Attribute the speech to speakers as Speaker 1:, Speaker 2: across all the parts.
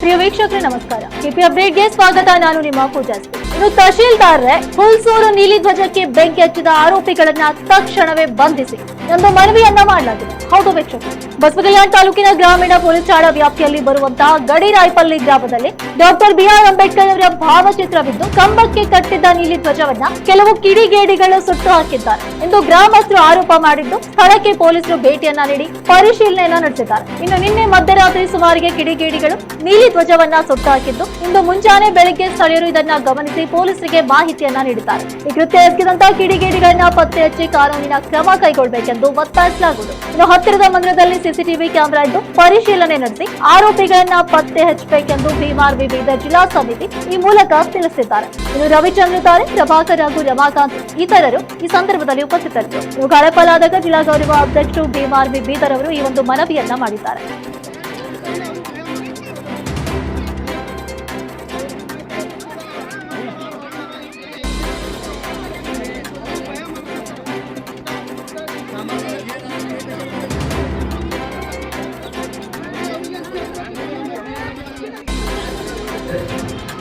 Speaker 1: ಪ್ರಿಯ ವೀಕ್ಷಕರೇ ನಮಸ್ಕಾರ. ಕೆಪಿ ಅಪ್ಡೇಟ್ಗೆ ಸ್ವಾಗತ. ನಾನು ನಿಮ್ಮ ಪೂಜಾ. ಇನ್ನು ತಹಶೀಲ್ದಾರ್ ಹುಲ್ಸೂರು ನೀಲಿ ಧ್ವಜಕ್ಕೆ ಬೆಂಕಿ ಹಚ್ಚಿದ ಆರೋಪಿಗಳನ್ನ ತಕ್ಷಣವೇ ಬಂಧಿಸಿ ಎಂದು ಮನವಿಯನ್ನ ಮಾಡಲಾಗಿದೆ. ಹೌದು ವೀಕ್ಷಕರು, ಬಸವಕಲ್ಯಾಣ ತಾಲೂಕಿನ ಗ್ರಾಮೀಣ ಪೊಲೀಸ್ ಠಾಣಾ ವ್ಯಾಪ್ತಿಯಲ್ಲಿ ಬರುವಂತಹ ಗಡಿರಾಯಪಲ್ಲಿ ಗ್ರಾಮದಲ್ಲಿ ಡಾಕ್ಟರ್ ಬಿಆರ್ ಅಂಬೇಡ್ಕರ್ ಅವರ ಭಾವಚಿತ್ರವಿದ್ದು ಕಂಬಕ್ಕೆ ಕಟ್ಟಿದ್ದ ನೀಲಿ ಧ್ವಜವನ್ನ ಕೆಲವು ಕಿಡಿಗೇಡಿಗಳು ಸುಟ್ಟು ಹಾಕಿದ್ದಾರೆ ಎಂದು ಗ್ರಾಮಸ್ಥರು ಆರೋಪ ಮಾಡಿದ್ದು ಸ್ಥಳಕ್ಕೆ ಪೊಲೀಸರು ಭೇಟಿಯನ್ನ ನೀಡಿ ಪರಿಶೀಲನೆಯನ್ನ ನಡೆಸಿದ್ದಾರೆ. ಇನ್ನು ನಿನ್ನೆ ಮಧ್ಯರಾತ್ರಿ ಸುಮಾರಿಗೆ ಕಿಡಿಗೇಡಿಗಳು ನೀಲಿ ಧ್ವಜವನ್ನ ಸುಟ್ಟು ಹಾಕಿದ್ದು ಇಂದು ಮುಂಜಾನೆ ಬೆಳಗ್ಗೆ ಸ್ಥಳೀಯರು ಇದನ್ನ ಗಮನಿಸಿ ಪೊಲೀಸರಿಗೆ ಮಾಹಿತಿಯನ್ನ ನೀಡಿದ್ದಾರೆ. ಈ ಕೃತ್ಯ ಎಸಗಿದಂತಹ ಕಿಡಿಗೇಡಿಗಳನ್ನ ಪತ್ತೆ ಹಚ್ಚಿ ಕಾನೂನಿನ ಕ್ರಮ ಕೈಗೊಳ್ಳಬೇಕೆಂದು ಒತ್ತಾಯಿಸಲಾಗುವುದು. ಇನ್ನು ಹತ್ತಿರದ ಮಂದಿರದಲ್ಲಿ ಸಿಸಿಟಿವಿ ಕ್ಯಾಮೆರಾ ಇದ್ದು ಪರಿಶೀಲನೆ ನಡೆಸಿ ಆರೋಪಿಗಳನ್ನ ಪತ್ತೆ ಹಚ್ಚಬೇಕೆಂದು ಭೀಮಾರ್ವಿ ಬೀದರ್ ಜಿಲ್ಲಾ ಸಮಿತಿ ಈ ಮೂಲಕ ತಿಳಿಸಿದ್ದಾರೆ. ಇನ್ನು ರವಿಚಂದ್ರ ತಾರೆ, ಪ್ರಭಾಕರ್ ಹಾಗೂ ರಮಾಕಾಂತ್ ಇತರರು ಈ ಸಂದರ್ಭದಲ್ಲಿ ಉಪಸ್ಥಿತರಿದ್ದರು. ಇನ್ನು ಗಾಯಪಾಲಾದಾಗ ಜಿಲ್ಲಾ ಗೌರವ ಅಧ್ಯಕ್ಷರು ಭೀಮಾರ್ವಿ ಬೀದರ್ ಅವರು ಈ ಒಂದು ಮನವಿಯನ್ನ ಮಾಡಿದ್ದಾರೆ.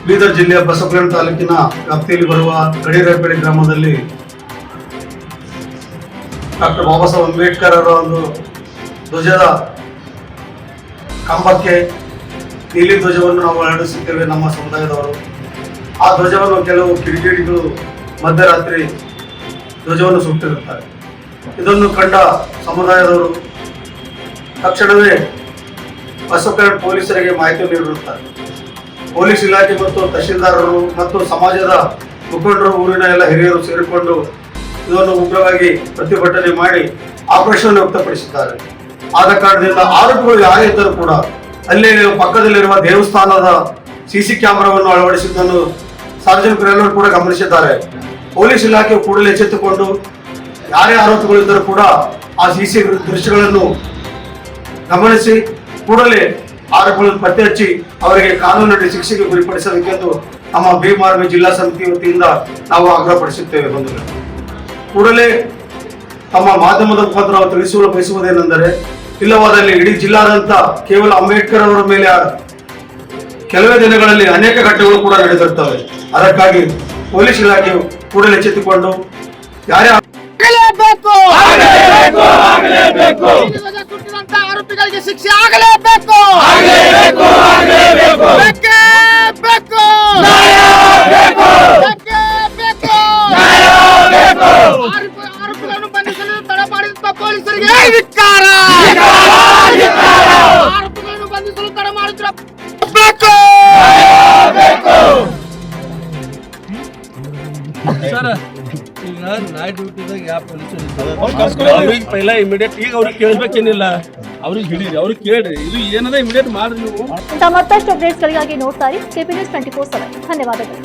Speaker 2: ಬೀದರ್ ಜಿಲ್ಲೆಯ ಬಸವಕಲ್ಯಾಣ ತಾಲೂಕಿನ ವ್ಯಾಪ್ತಿಯಲ್ಲಿ ಬರುವ ಗಡಿರಾಯಪಲ್ಲಿ ಗ್ರಾಮದಲ್ಲಿ ಡಾಕ್ಟರ್ ಬಾಬಾ ಸಾಹೇಬ್ ಅಂಬೇಡ್ಕರ್ ಅವರ ಒಂದು ಧ್ವಜದ ಕಂಬಕ್ಕೆ ನೀಲಿ ಧ್ವಜವನ್ನು ನಾವು ಅಳವಡಿಸುತ್ತೇವೆ ನಮ್ಮ ಸಮುದಾಯದವರು. ಆ ಧ್ವಜವನ್ನು ಕೆಲವು ಕಿಡಿಗೇಡಿಗಳು ಮಧ್ಯರಾತ್ರಿ ಧ್ವಜವನ್ನು ಸುಟ್ಟಿರುತ್ತಾರೆ. ಇದನ್ನು ಕಂಡ ಸಮುದಾಯದವರು ತಕ್ಷಣವೇ ಬಸವಕಲ್ಯಾಣ ಪೊಲೀಸರಿಗೆ ಮಾಹಿತಿ ನೀಡಿರುತ್ತಾರೆ. ಪೊಲೀಸ್ ಇಲಾಖೆ ಮತ್ತು ತಹಶೀಲ್ದಾರರು ಮತ್ತು ಸಮಾಜದ ಮುಖಂಡರು, ಊರಿನ ಎಲ್ಲ ಹಿರಿಯರು ಸೇರಿಕೊಂಡು ಇದನ್ನು ಉಗ್ರವಾಗಿ ಪ್ರತಿಭಟನೆ ಮಾಡಿ ಆಕ್ರೋಶವನ್ನು ವ್ಯಕ್ತಪಡಿಸಿದ್ದಾರೆ. ಆದ ಕಾರಣದಿಂದ ಆರೋಪಿಗಳು ಯಾರೇ ಇದ್ದರೂ ಕೂಡ ಅಲ್ಲೇ ಪಕ್ಕದಲ್ಲಿರುವ ದೇವಸ್ಥಾನದ ಸಿಸಿ ಕ್ಯಾಮೆರಾವನ್ನು ಅಳವಡಿಸಿದ್ದನ್ನು ಸಾರ್ವಜನಿಕರೆಲ್ಲರೂ ಕೂಡ ಗಮನಿಸಿದ್ದಾರೆ. ಪೊಲೀಸ್ ಇಲಾಖೆ ಕೂಡಲೇ ಎಚ್ಚೆತ್ತುಕೊಂಡು ಯಾರೇ ಆರೋಪಿಗಳು ಇದ್ದರೂ ಕೂಡ ಆ ಸಿಸಿ ದೃಶ್ಯಗಳನ್ನು ಗಮನಿಸಿ ಕೂಡಲೇ ಆರೋಪಿಗಳನ್ನು ಪತ್ತೆ ಹಚ್ಚಿ ಅವರಿಗೆ ಕಾನೂನಿನ ಶಿಕ್ಷೆಗೆ ಗುರಿಪಡಿಸಬೇಕೆಂದು ನಮ್ಮ ಭೀಮಾರ್ವಿ ಜಿಲ್ಲಾ ಸಮಿತಿ ವತಿಯಿಂದ ನಾವು ಆಗ್ರಹಪಡಿಸುತ್ತೇವೆ. ಬಂಧುಗಳು, ಕೂಡಲೇ ತಮ್ಮ ಮಾಧ್ಯಮದ ಮುಖಾಂತರ ನಾವು ತಿಳಿಸಲು ಬಯಸುವುದೇನೆಂದರೆ, ಇಲ್ಲವಾದಲ್ಲಿ ಇಡೀ ಜಿಲ್ಲಾದ್ಯಂತ ಕೇವಲ ಅಂಬೇಡ್ಕರ್ ಅವರ ಮೇಲೆ ಕೆಲವೇ ದಿನಗಳಲ್ಲಿ ಅನೇಕ ಘಟನೆಗಳು ಕೂಡ ನಡೆದಿರ್ತವೆ. ಅದಕ್ಕಾಗಿ ಪೊಲೀಸ್ ಇಲಾಖೆಯು ಕೂಡಲೇ ಎಚ್ಚೆತ್ತುಕೊಂಡು ಯಾರೇ
Speaker 3: ಆರೋಪಿಗಳಿಗೆ ಶಿಕ್ಷೆ ಆಗಲೇಬೇಕು. ಆರೋಪಿಗಳನ್ನು ಬಂಧಿಸಲು ತಡ ಮಾಡಿದ ಪೊಲೀಸರಿಗೆ ಧಿಕ್ಕಾರ. ಆರೋಪಿಗಳನ್ನು ಬಂಧಿಸಲು ತಡ ಮಾಡಿದ್ರ
Speaker 4: ಸರ್, ಈಗ ನೈಟ್ ಡ್ಯೂಟಿದಾಗ ಯಾವ ಪೊಲೀಸರು ಅವ್ರಿಗೆ ಪೈಲ ಇಮಿಡಿಯೇಟ್ ಈಗ ಅವ್ರಿಗೆ ಕೇಳಬೇಕೇನಿಲ್ಲ, ಅವ್ರಿಗೆ ಹಿಡೀರಿ, ಅವ್ರಿಗೆ ಕೇಳ್ರಿ, ಇದು ಏನದ ಇಮಿಡಿಯೇಟ್ ಮಾಡ್ರಿ ನೀವು.
Speaker 1: ಮತ್ತಷ್ಟು ಅಪ್ಡೇಟ್ಸ್ಗಳಿಗಾಗಿ ನೋಡ್ತಾರೆ ಕೆಪಿ ನ್ಯೂಸ್ 24/7. ಧನ್ಯವಾದಗಳು.